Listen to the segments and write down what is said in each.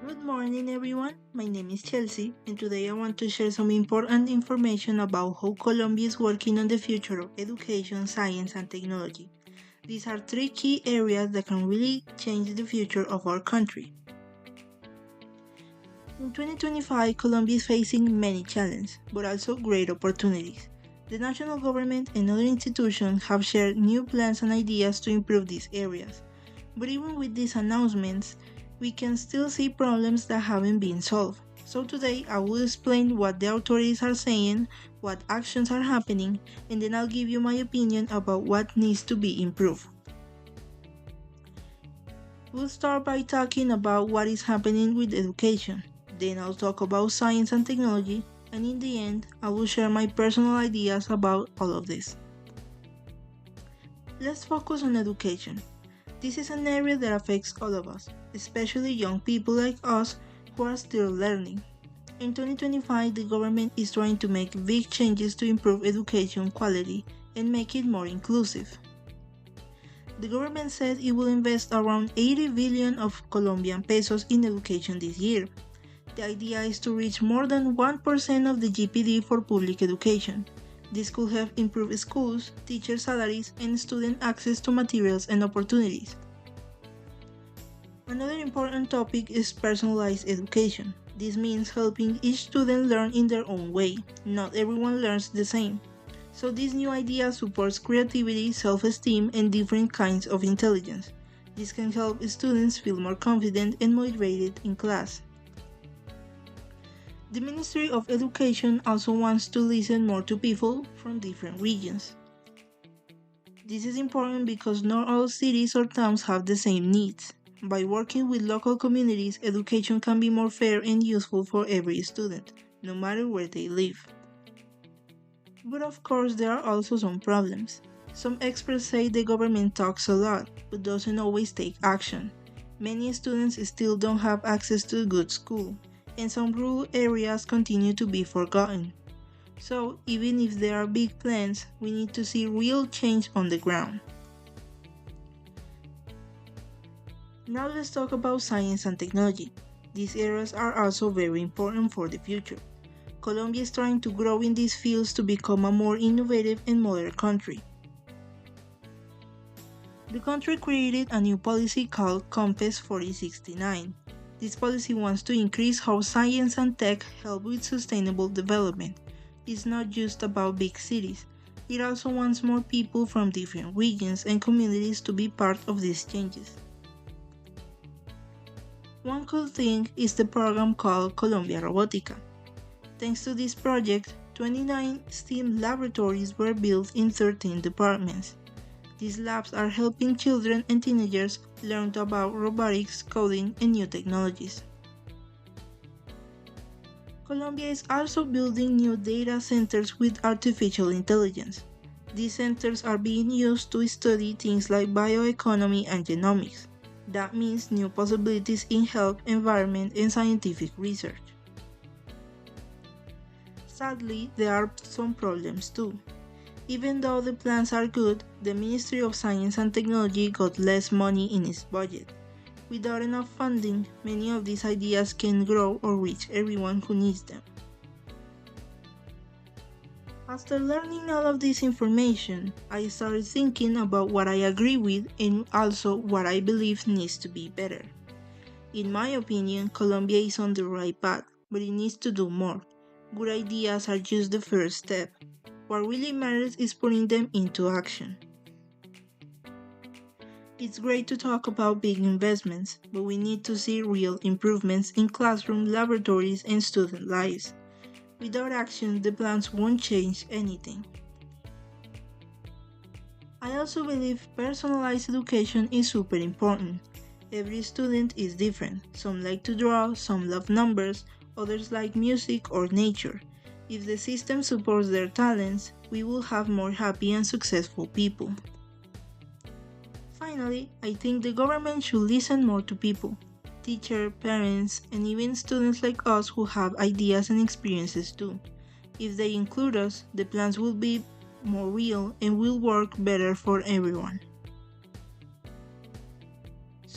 Good morning, everyone. My name is Chelsea, and today I want to share some important information about how Colombia is working on the future of education, science, and technology. These are three key areas that can really change the future of our country. In 2025, Colombia is facing many challenges, but also great opportunities. The national government and other institutions have shared new plans and ideas to improve these areas. But even with these announcements, we can still see problems that haven't been solved. So today I will explain what the authorities are saying, what actions are happening, and then I'll give you my opinion about what needs to be improved. We'll start by talking about what is happening with education. Then I'll talk about science and technology, and in the end, I will share my personal ideas about all of this. Let's focus on education. This is an area that affects all of us, especially young people like us who are still learning. In 2025, the government is trying to make big changes to improve education quality and make it more inclusive. The government said it will invest around 80 billion of Colombian pesos in education this year. The idea is to reach more than 1% of the GPD for public education. This could help improve schools, teacher salaries, and student access to materials and opportunities. Another important topic is personalized education. This means helping each student learn in their own way. Not everyone learns the same. So this new idea supports creativity, self-esteem, and different kinds of intelligence. This can help students feel more confident and motivated in class. The Ministry of Education also wants to listen more to people from different regions. This is important because not all cities or towns have the same needs. By working with local communities, education can be more fair and useful for every student, no matter where they live. But of course, there are also some problems. Some experts say the government talks a lot, but doesn't always take action. Many students still don't have access to a good school, and some rural areas continue to be forgotten. So, even if there are big plans, we need to see real change on the ground. Now let's talk about science and technology. These areas are also very important for the future. Colombia is trying to grow in these fields to become a more innovative and modern country. The country created a new policy called Compass 4069. This policy wants to increase how science and tech help with sustainable development. It's not just about big cities. It also wants more people from different regions and communities to be part of these changes. One cool thing is the program called Colombia Robotica. Thanks to this project, 29 STEAM laboratories were built in 13 departments. These labs are helping children and teenagers learn about robotics, coding, and new technologies. Colombia is also building new data centers with artificial intelligence. These centers are being used to study things like bioeconomy and genomics. That means new possibilities in health, environment, and scientific research. Sadly, there are some problems too. Even though the plans are good, the Ministry of Science and Technology got less money in its budget. Without enough funding, many of these ideas can't grow or reach everyone who needs them. After learning all of this information, I started thinking about what I agree with and also what I believe needs to be better. In my opinion, Colombia is on the right path, but it needs to do more. Good ideas are just the first step. What really matters is putting them into action. It's great to talk about big investments, but we need to see real improvements in classroom, laboratories, and student lives. Without action, the plans won't change anything. I also believe personalized education is super important. Every student is different. Some like to draw, some love numbers, others like music or nature. If the system supports their talents, we will have more happy and successful people. Finally, I think the government should listen more to people. Teachers, parents, and even students like us who have ideas and experiences too. If they include us, the plans will be more real and will work better for everyone.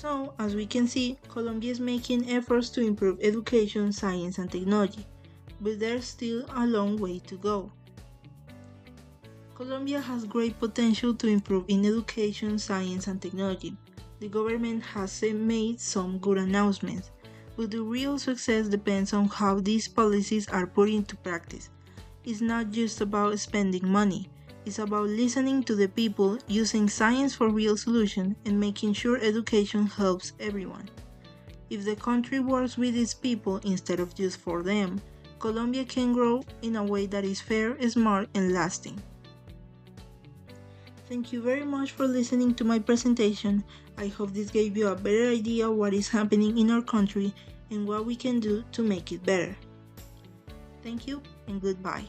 So, as we can see, Colombia is making efforts to improve education, science, and technology, but there's still a long way to go. Colombia has great potential to improve in education, science, and technology. The government has made some good announcements, but the real success depends on how these policies are put into practice. It's not just about spending money, it's about listening to the people, using science for real solutions, and making sure education helps everyone. If the country works with its people instead of just for them, Colombia can grow in a way that is fair, smart, and lasting. Thank you very much for listening to my presentation. I hope this gave you a better idea of what is happening in our country and what we can do to make it better. Thank you and goodbye.